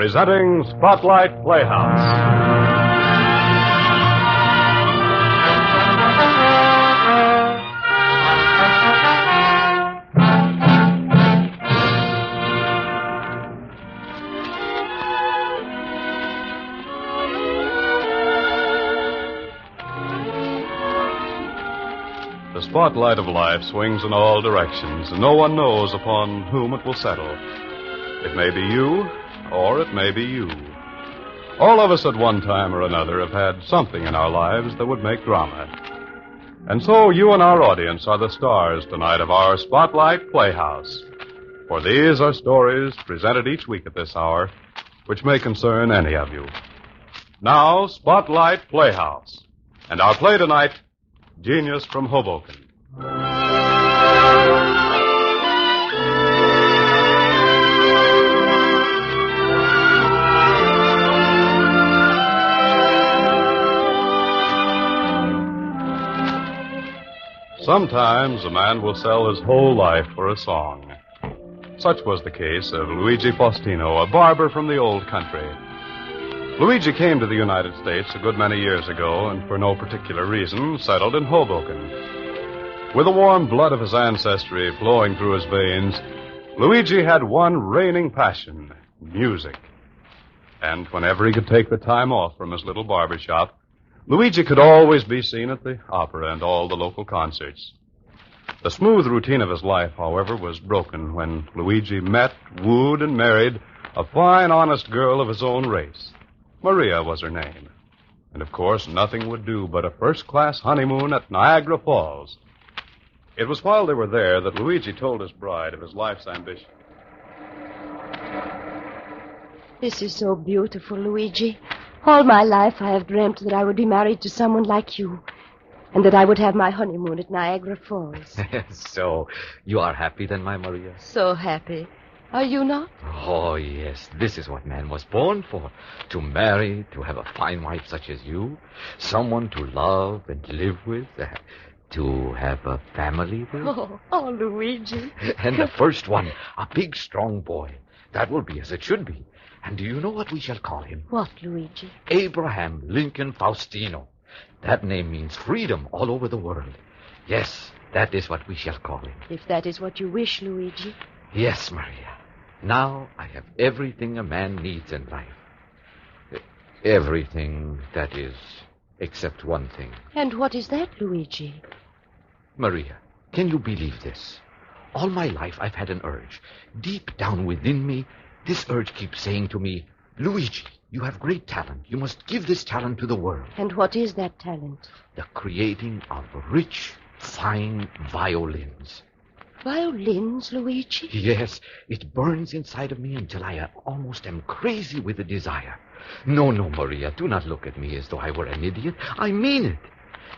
presenting Spotlight Playhouse. The spotlight of life swings in all directions, and no one knows upon whom it will settle. It may be you, or it may be you. All of us at one time or another have had something in our lives that would make drama. And so you and our audience are the stars tonight of our Spotlight Playhouse. For these are stories presented each week at this hour, which may concern any of you. Now, Spotlight Playhouse. And our play tonight, Genius from Hoboken. Sometimes a man will sell his whole life for a song. Such was the case of Luigi Faustino, a barber from the old country. Luigi came to the United States a good many years ago and for no particular reason settled in Hoboken. With the warm blood of his ancestry flowing through his veins, Luigi had one reigning passion, music. And whenever he could take the time off from his little barber shop, Luigi could always be seen at the opera and all the local concerts. The smooth routine of his life, however, was broken when Luigi met, wooed, and married a fine, honest girl of his own race. Maria was her name. And, of course, nothing would do but a first-class honeymoon at Niagara Falls. It was while they were there that Luigi told his bride of his life's ambition. This is so beautiful, Luigi. All my life I have dreamt that I would be married to someone like you, and that I would have my honeymoon at Niagara Falls. So, you are happy then, my Maria? So happy. Are you not? Oh, yes. This is what man was born for. To marry, to have a fine wife such as you, someone to love and live with, to have a family with. Oh, Luigi. And the first one, a big, strong boy. That will be as it should be. And do you know what we shall call him? What, Luigi? Abraham Lincoln Faustino. That name means freedom all over the world. Yes, that is what we shall call him. If that is what you wish, Luigi. Yes, Maria. Now I have everything a man needs in life. Everything, that is, except one thing. And what is that, Luigi? Maria, can you believe this? All my life I've had an urge. Deep down within me, this urge keeps saying to me, Luigi, you have great talent. You must give this talent to the world. And what is that talent? The creating of rich, fine violins. Violins, Luigi? Yes, it burns inside of me until I almost am crazy with the desire. No, Maria, do not look at me as though I were an idiot. I mean it.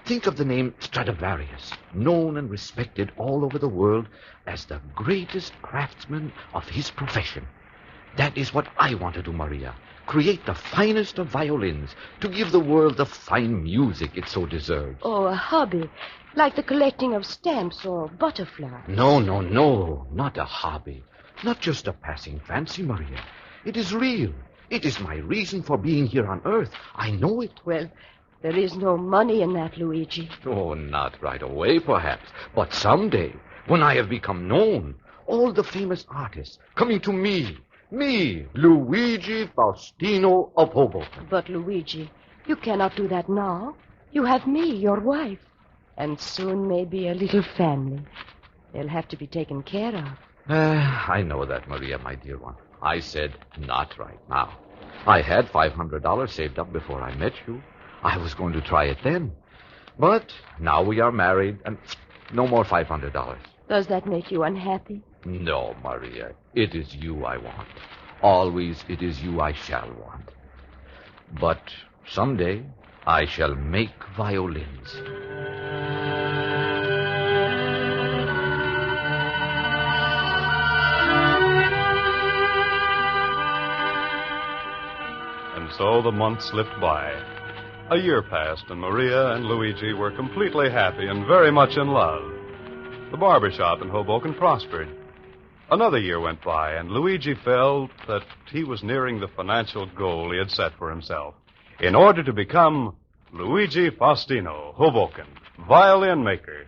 Think of the name Stradivarius, known and respected all over the world as the greatest craftsman of his profession. That is what I want to do, Maria. Create the finest of violins to give the world the fine music it so deserves. Oh, a hobby. Like the collecting of stamps or butterflies. No. Not a hobby. Not just a passing fancy, Maria. It is real. It is my reason for being here on Earth. I know it. Well, there is no money in that, Luigi. Oh, not right away, perhaps. But someday, when I have become known, all the famous artists coming to me, Luigi Faustino of Hoboken. But, Luigi, you cannot do that now. You have me, your wife. And soon maybe a little family. They'll have to be taken care of. I know that, Maria, my dear one. I said not right now. I had $500 saved up before I met you. I was going to try it then. But now we are married, and no more $500. Does that make you unhappy? No, Maria. It is you I want. Always it is you I shall want. But someday I shall make violins. And so the months slipped by. A year passed, and Maria and Luigi were completely happy and very much in love. The barber shop in Hoboken prospered. Another year went by, and Luigi felt that he was nearing the financial goal he had set for himself. In order to become Luigi Faustino, Hoboken, violin maker.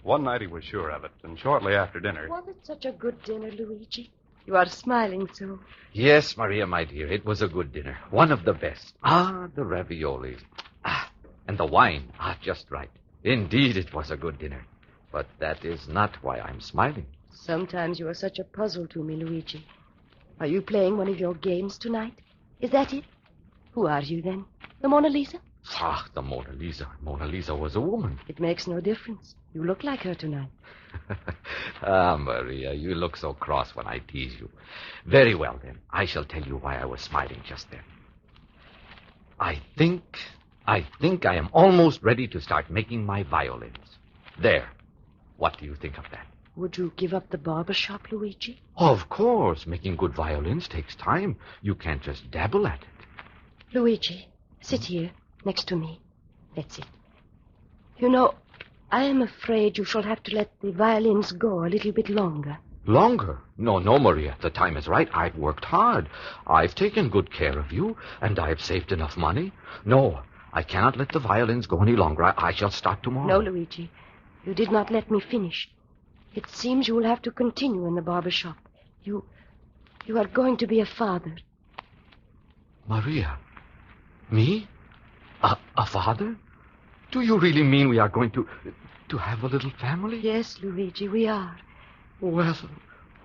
One night he was sure of it, and shortly after dinner... Was it such a good dinner, Luigi? You are smiling so. Yes, Maria, my dear, it was a good dinner. One of the best. Ah, the raviolis. Ah, and the wine. Ah, just right. Indeed, it was a good dinner. But that is not why I'm smiling. Sometimes you are such a puzzle to me, Luigi. Are you playing one of your games tonight? Is that it? Who are you, then? The Mona Lisa? Ah, the Mona Lisa. Mona Lisa was a woman. It makes no difference. You look like her tonight. Ah, Maria, you look so cross when I tease you. Very well, then. I shall tell you why I was smiling just then. I think I am almost ready to start making my violins. There. What do you think of that? Would you give up the barber shop, Luigi? Of course. Making good violins takes time. You can't just dabble at it. Luigi, sit here, next to me. That's it. You know, I am afraid you shall have to let the violins go a little bit longer. Longer? No, Maria. The time is right. I've worked hard. I've taken good care of you, and I've saved enough money. No, I cannot let the violins go any longer. I shall start tomorrow. No, Luigi. You did not let me finish. It seems you will have to continue in the barber shop. You are going to be a father. Maria? Me? A father? Do you really mean we are going to have a little family? Yes, Luigi, we are. Well,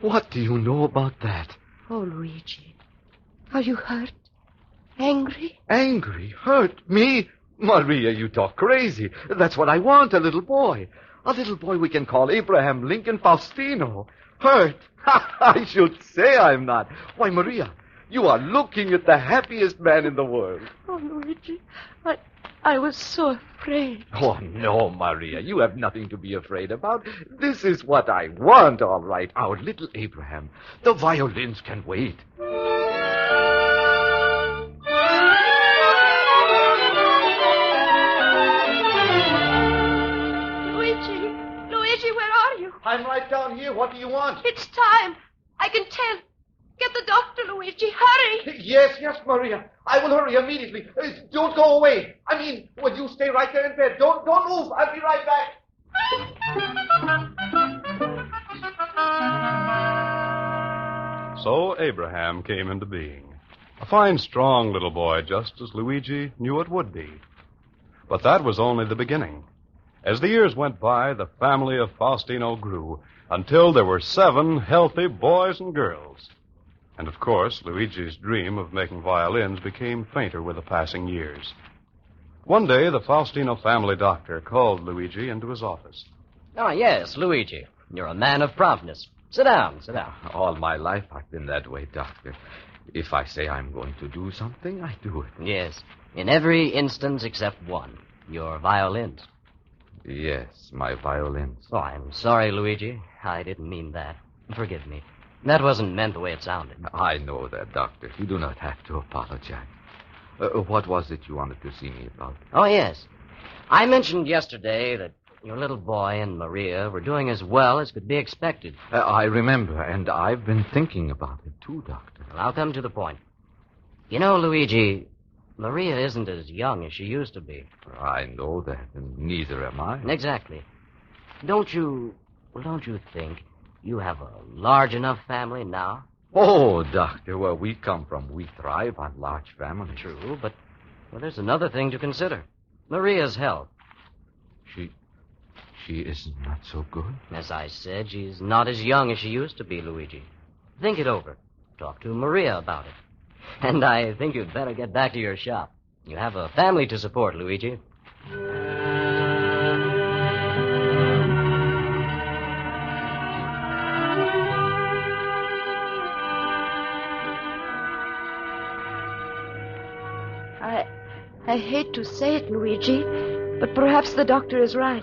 what do you know about that? Oh, Luigi, are you hurt? Angry? Angry? Hurt? Me? Maria, you talk crazy. That's what I want, a little boy. A little boy we can call Abraham Lincoln Faustino. Hurt? I should say I'm not. Why, Maria, you are looking at the happiest man in the world. Oh, Luigi, I was so afraid. Oh, no, Maria, you have nothing to be afraid about. This is what I want, all right. Our little Abraham. The violins can wait. Luigi, where are you? I'm right down here. What do you want? It's time. I can tell. Get the doctor, Luigi. Hurry. Yes, Maria. I will hurry immediately. Don't go away. I mean, will you stay right there in bed? Don't move. I'll be right back. So Abraham came into being. A fine, strong little boy, just as Luigi knew it would be. But that was only the beginning. As the years went by, the family of Faustino grew until there were 7 healthy boys and girls. And, of course, Luigi's dream of making violins became fainter with the passing years. One day, the Faustino family doctor called Luigi into his office. Oh, yes, Luigi. You're a man of promptness. Sit down. All my life I've been that way, Doctor. If I say I'm going to do something, I do it. Yes, in every instance except one. Your violins. Yes, my violins. Oh, I'm sorry, Luigi. I didn't mean that. Forgive me. That wasn't meant the way it sounded. I know that, Doctor. You do not have to apologize. What was it you wanted to see me about? Oh, yes. I mentioned yesterday that your little boy and Maria were doing as well as could be expected. I remember, and I've been thinking about it, too, Doctor. Well, I'll come to the point. You know, Luigi, Maria isn't as young as she used to be. I know that, and neither am I. Exactly. Don't you think you have a large enough family now? Oh, Doctor, where we come from, we thrive on large families. True, but there's another thing to consider. Maria's health. She is not so good? As I said, she's not as young as she used to be, Luigi. Think it over. Talk to Maria about it. And I think you'd better get back to your shop. You have a family to support, Luigi. I hate to say it, Luigi, but perhaps the doctor is right.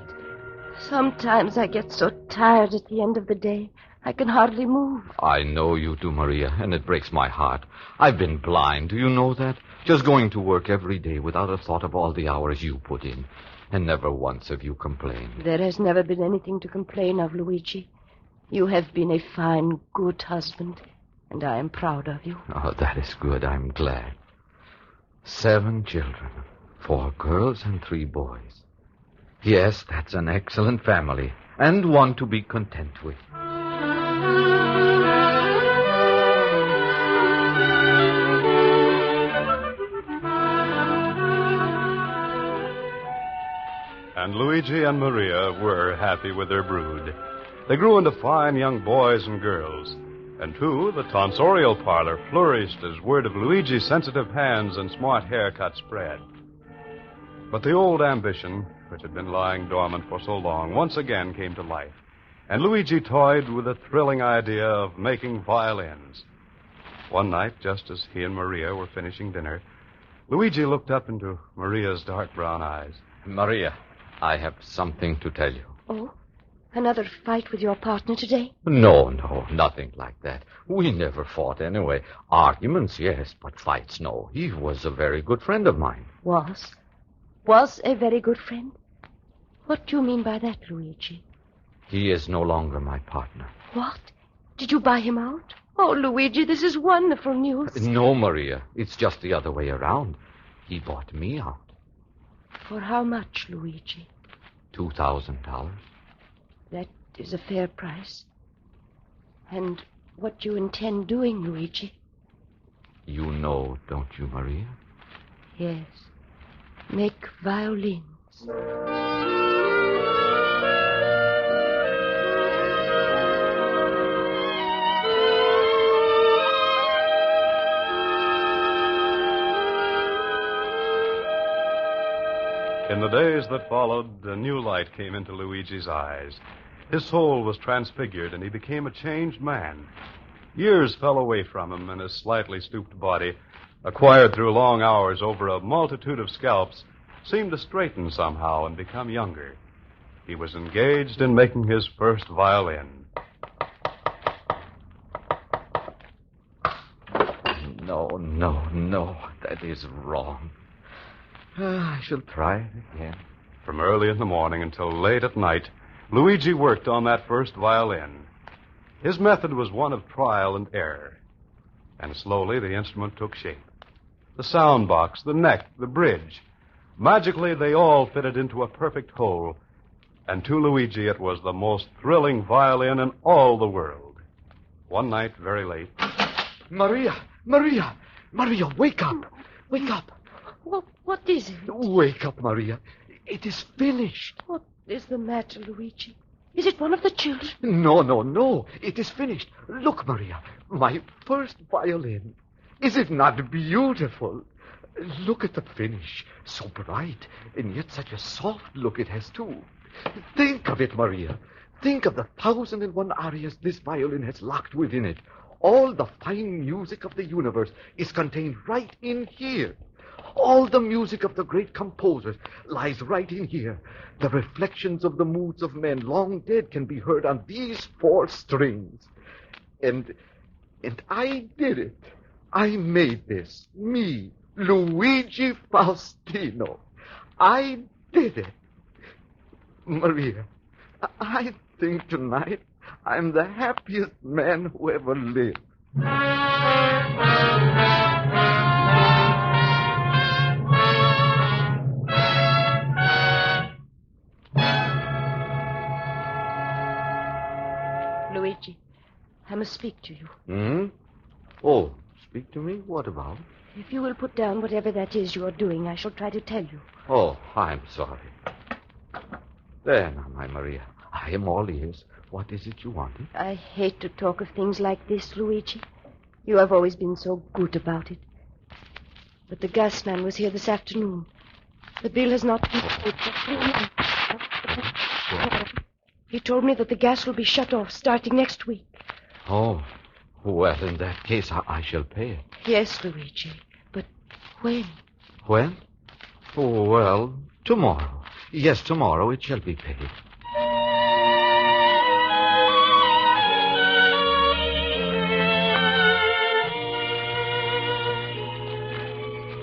Sometimes I get so tired at the end of the day, I can hardly move. I know you do, Maria, and it breaks my heart. I've been blind, do you know that? Just going to work every day without a thought of all the hours you put in. And never once have you complained. There has never been anything to complain of, Luigi. You have been a fine, good husband, and I am proud of you. Oh, that is good. I'm glad. 7 children. 4 girls and 3 boys. Yes, that's an excellent family, and one to be content with. And Luigi and Maria were happy with their brood. They grew into fine young boys and girls. And, too, the tonsorial parlor flourished as word of Luigi's sensitive hands and smart haircut spread. But the old ambition, which had been lying dormant for so long, once again came to life. And Luigi toyed with the thrilling idea of making violins. One night, just as he and Maria were finishing dinner, Luigi looked up into Maria's dark brown eyes. Maria, I have something to tell you. Oh? Another fight with your partner today? No, nothing like that. We never fought anyway. Arguments, yes, but fights, no. He was a very good friend of mine. Was a very good friend? What do you mean by that, Luigi? He is no longer my partner. What? Did you buy him out? Oh, Luigi, this is wonderful news. No, Maria. It's just the other way around. He bought me out. For how much, Luigi? $2,000. That is a fair price. And what do you intend doing, Luigi? You know, don't you, Maria? Yes. Make violins. In the days that followed, a new light came into Luigi's eyes. His soul was transfigured, and he became a changed man. Years fell away from him, and his slightly stooped body, acquired through long hours over a multitude of scalps, seemed to straighten somehow and become younger. He was engaged in making his first violin. No. That is wrong. I shall try it again. From early in the morning until late at night, Luigi worked on that first violin. His method was one of trial and error. And slowly the instrument took shape. The sound box, the neck, the bridge. Magically, they all fitted into a perfect whole. And to Luigi, it was the most thrilling violin in all the world. One night, very late. Maria, wake up. Wake up. What is it? Wake up, Maria. It is finished. What is the matter, Luigi? Is it one of the children? No. It is finished. Look, Maria, my first violin. Is it not beautiful? Look at the finish. So bright, and yet such a soft look it has, too. Think of it, Maria. Think of the 1,001 arias this violin has locked within it. All the fine music of the universe is contained right in here. All the music of the great composers lies right in here. The reflections of the moods of men long dead can be heard on these 4 strings. And I did it. I made this. Me, Luigi Faustino. I did it. Maria, I think tonight I'm the happiest man who ever lived. Luigi, I must speak to you. Hmm? Oh, speak to me? What about? If you will put down whatever that is you are doing, I shall try to tell you. Oh, I'm sorry. There now, my Maria. I am all ears. What is it you wanted? I hate to talk of things like this, Luigi. You have always been so good about it. But the gas man was here this afternoon. The bill has not been paid. He told me that the gas will be shut off starting next week. Oh, well, in that case, I shall pay it. Yes, Luigi. But when? When? Oh, well, tomorrow. Yes, tomorrow it shall be paid.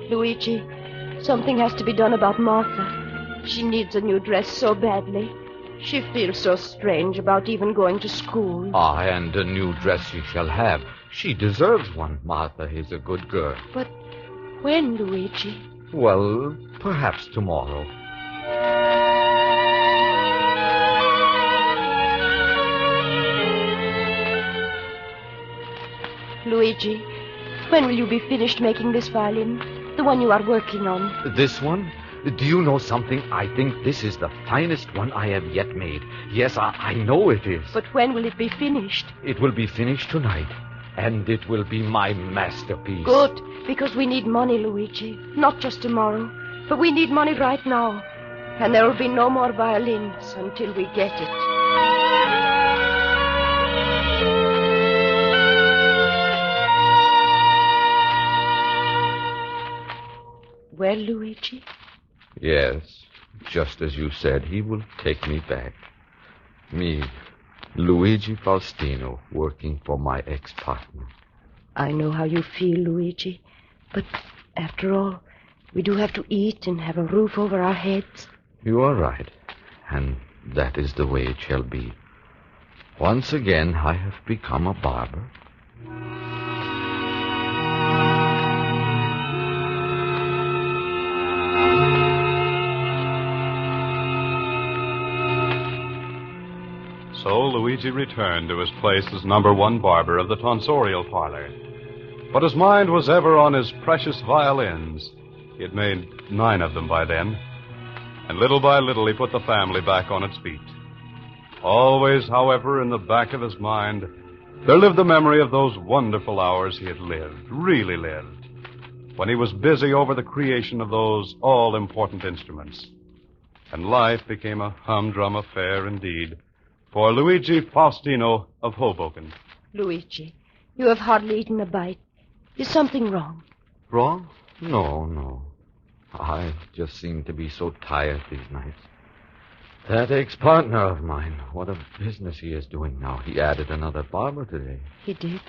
Luigi, something has to be done about Martha. She needs a new dress so badly. She feels so strange about even going to school. Ah, and a new dress she shall have. She deserves one. Martha is a good girl. But when, Luigi? Well, perhaps tomorrow. Luigi, when will you be finished making this violin? The one you are working on. This one? Do you know something? I think this is the finest one I have yet made. Yes, I know it is. But when will it be finished? It will be finished tonight, and it will be my masterpiece. Good, because we need money, Luigi. Not just tomorrow, but we need money right now. And there will be no more violins until we get it. Well, Luigi? Yes, just as you said, he will take me back. Me, Luigi Faustino, working for my ex-partner. I know how you feel, Luigi. But after all, we do have to eat and have a roof over our heads. You are right, and that is the way it shall be. Once again, I have become a barber. So Luigi returned to his place as number one barber of the tonsorial parlor. But his mind was ever on his precious violins. He had made 9 of them by then. And little by little he put the family back on its feet. Always, however, in the back of his mind, there lived the memory of those wonderful hours he had lived, really lived, when he was busy over the creation of those all-important instruments. And life became a humdrum affair indeed for Luigi Faustino of Hoboken. Luigi, you have hardly eaten a bite. Is something wrong? Wrong? No. I just seem to be so tired these nights. That ex-partner of mine, what a business he is doing now. He added another barber today. He did?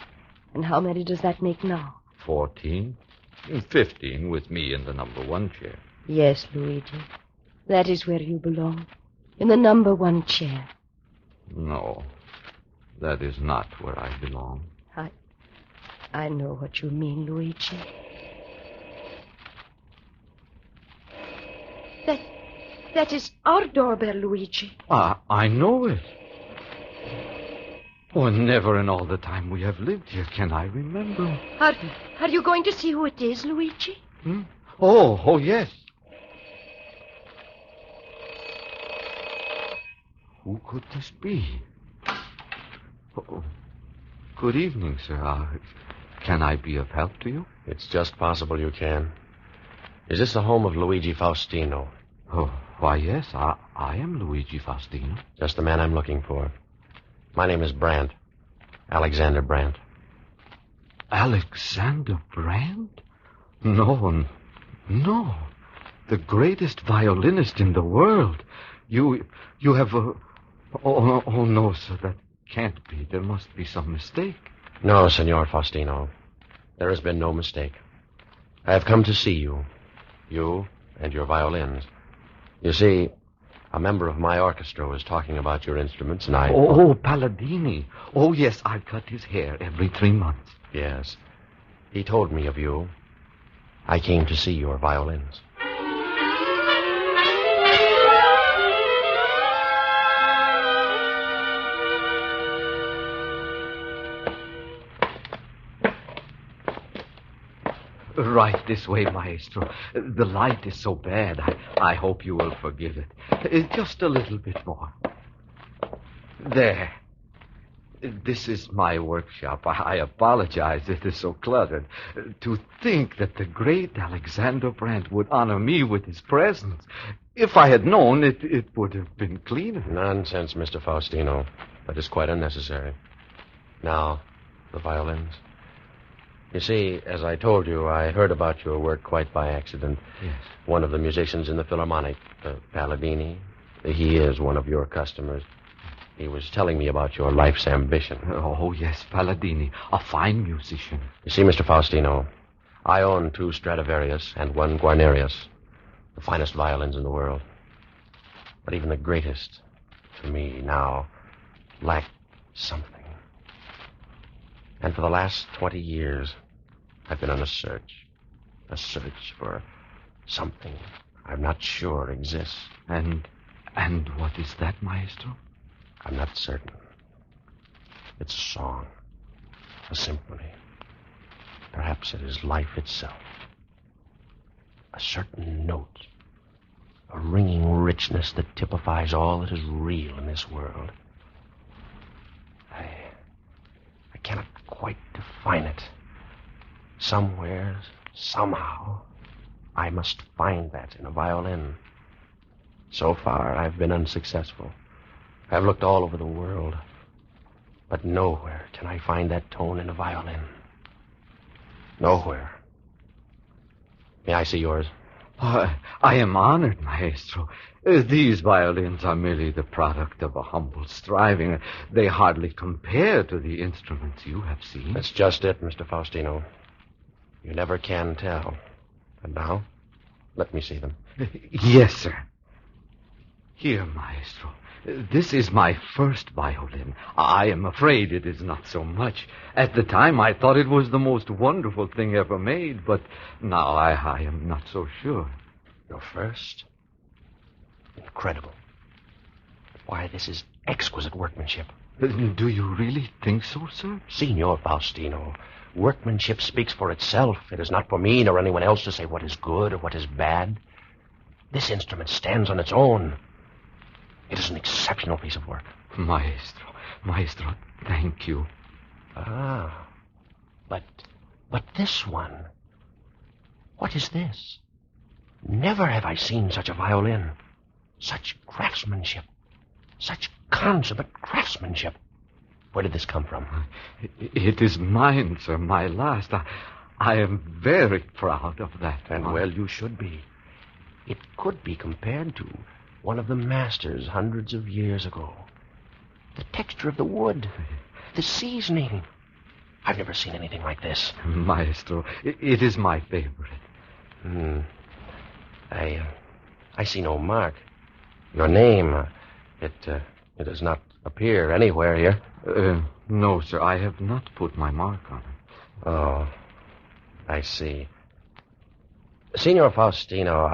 And how many does that make now? 14. 15 with me in the number 1 chair. Yes, Luigi. That is where you belong. In the number 1 chair. No, that is not where I belong. I know what you mean, Luigi. That is our doorbell, Luigi. I know it. Oh, never in all the time we have lived here can I remember. Are you going to see who it is, Luigi? Oh, yes. Who could this be? Oh, good evening, sir. Can I be of help to you? It's just possible you can. Is this the home of Luigi Faustino? Oh, why, yes, I am Luigi Faustino. Just the man I'm looking for. My name is Brandt. Alexander Brandt. Alexander Brandt? No. The greatest violinist in the world. You have a... Oh, no, sir, that can't be. There must be some mistake. No, Senor Faustino. There has been no mistake. I have come to see you. You and your violins. You see, a member of my orchestra was talking about your instruments, and I... Oh, Palladini. Oh, yes, I cut his hair every 3 months. Yes. He told me of you. I came to see your violins. Right this way, Maestro. The light is so bad. I hope you will forgive it. Just a little bit more. There. This is my workshop. I apologize. It is so cluttered. To think that the great Alexander Brandt would honor me with his presence. If I had known, it would have been cleaner. Nonsense, Mr. Faustino. That is quite unnecessary. Now, the violins. You see, as I told you, I heard about your work quite by accident. Yes. One of the musicians in the Philharmonic, Palladini, he is one of your customers. He was telling me about your life's ambition. Oh, yes, Palladini, a fine musician. You see, Mr. Faustino, I own 2 Stradivarius and 1 Guarnerius, the finest violins in the world. But even the greatest to me now, lacked something. And for the last 20 years, I've been on a search for something I'm not sure exists. And what is that, Maestro? I'm not certain. It's a song, a symphony. Perhaps it is life itself. A certain note, a ringing richness that typifies all that is real in this world. I cannot quite define it. Somewhere, somehow, I must find that in a violin. So far, I've been unsuccessful. I've looked all over the world, but nowhere can I find that tone in a violin. Nowhere. May I see yours? I am honored, Maestro. These violins are merely the product of a humble striving. They hardly compare to the instruments you have seen. That's just it, Mr. Faustino. You never can tell. And now, let me see them. Yes, sir. Here, Maestro. This is my first violin. I am afraid it is not so much. At the time, I thought it was the most wonderful thing ever made, but now I am not so sure. Your first? Incredible. Why, this is exquisite workmanship. Do you really think so, sir? Signor Faustino, workmanship speaks for itself. It is not for me nor anyone else to say what is good or what is bad. This instrument stands on its own. It is an exceptional piece of work. Maestro, thank you. Ah, but this one, what is this? Never have I seen such a violin. Such craftsmanship. Such consummate craftsmanship. Where did this come from? It is mine, sir, my last. I am very proud of that. And well, you should be. It could be compared to one of the masters hundreds of years ago. The texture of the wood, the seasoning. I've never seen anything like this. Maestro, it is my favorite. I see no mark. Your name, it does not appear anywhere here. No, sir, I have not put my mark on it. Oh, I see. Signor Faustino,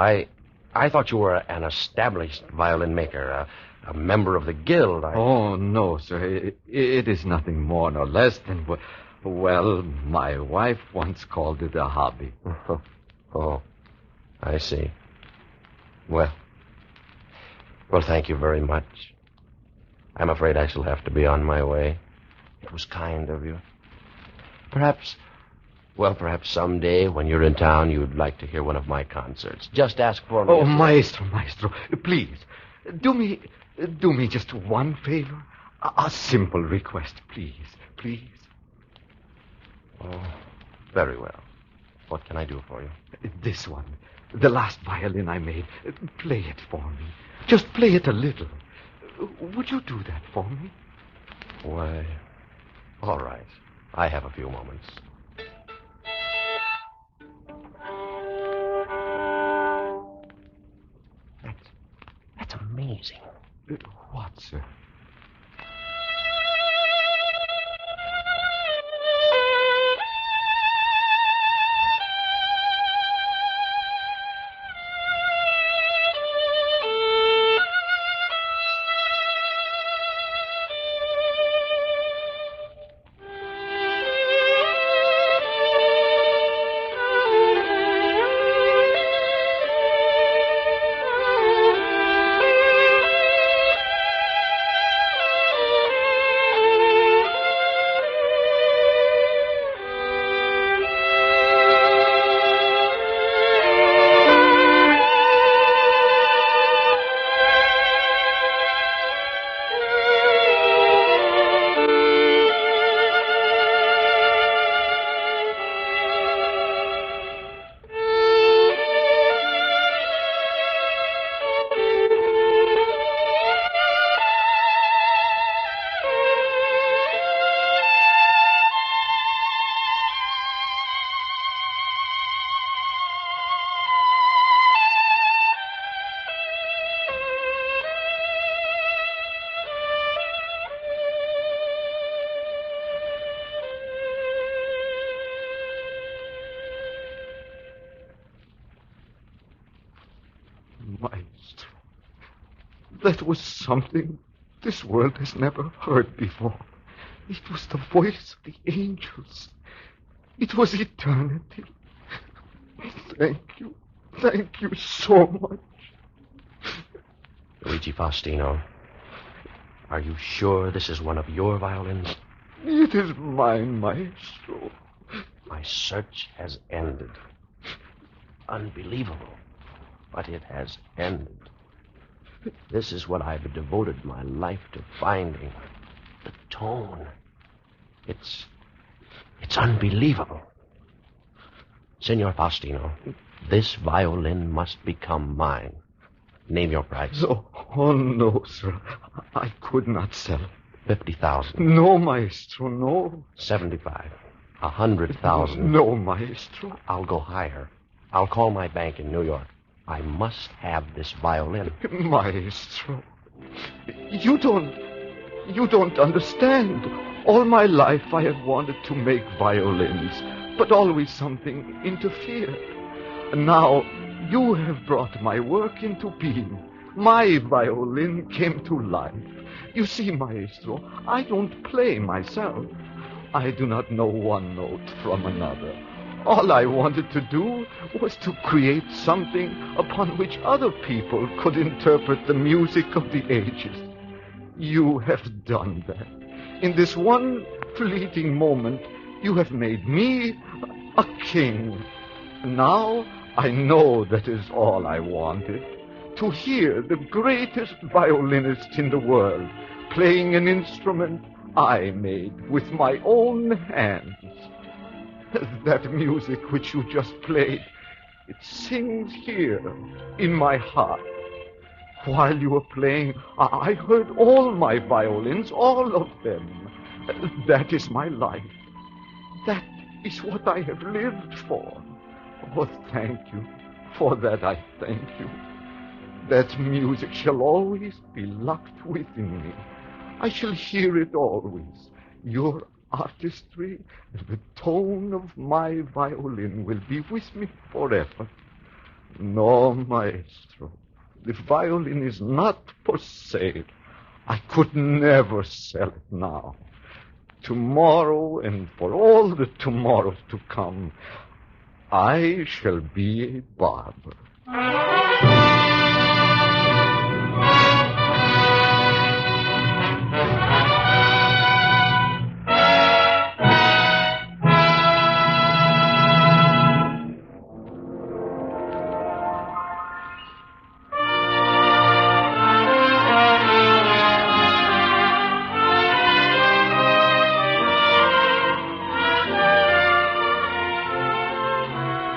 I thought you were an established violin maker, a member of the guild. Oh, no, sir. It is nothing more nor less than, well, my wife once called it a hobby. Oh, I see. Well, thank you very much. I'm afraid I shall have to be on my way. It was kind of you. Perhaps someday when you're in town, you'd like to hear one of my concerts. Just ask for me. Oh, Maestro, please, do me just one favor. A simple request, please. Oh, very well. What can I do for you? This one, the last violin I made. Play it for me. Just play it a little. Would you do that for me? Why, all right. I have a few moments. That's amazing. What, sir? Maestro. That was something this world has never heard before. It was the voice of the angels. It was eternity. Thank you. Thank you so much. Luigi Faustino, are you sure this is one of your violins? It is mine, Maestro. My search has ended. Unbelievable. But it has ended. This is what I've devoted my life to finding. The tone. It's unbelievable. Signor Faustino, this violin must become mine. Name your price. Oh, no, sir. I could not sell it. 50,000. No, Maestro, no. 75. 100,000. No, Maestro. I'll go higher. I'll call my bank in New York. I must have this violin. Maestro, you don't understand. All my life I have wanted to make violins, but always something interfered. And now you have brought my work into being. My violin came to life. You see, Maestro, I don't play myself. I do not know one note from another. All I wanted to do was to create something upon which other people could interpret the music of the ages. You have done that. In this one fleeting moment, you have made me a king. Now I know that is all I wanted. To hear the greatest violinist in the world playing an instrument I made with my own hands. That music which you just played, it sings here in my heart. While you were playing, I heard all my violins, all of them. That is my life. That is what I have lived for. Oh, thank you. For that I thank you. That music shall always be locked within me. I shall hear it always. Your artistry and the tone of my violin will be with me forever. No, Maestro, the violin is not for sale. I could never sell it now. Tomorrow and for all the tomorrows to come, I shall be a barber.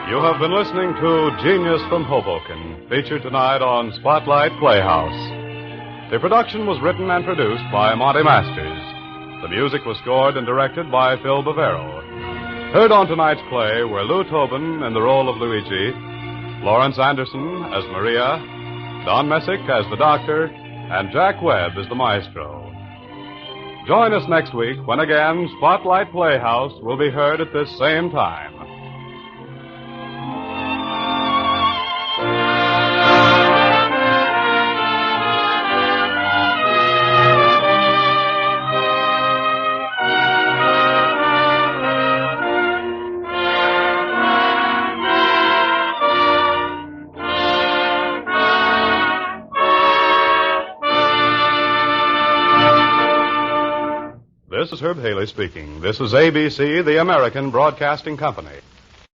You have been listening to Genius from Hoboken, featured tonight on Spotlight Playhouse. The production was written and produced by Monty Masters. The music was scored and directed by Phil Bavero. Heard on tonight's play were Lou Tobin in the role of Luigi, Lawrence Anderson as Maria, Don Messick as the Doctor, and Jack Webb as the Maestro. Join us next week when again Spotlight Playhouse will be heard at this same time. This is Herb Haley speaking. This is ABC, the American Broadcasting Company.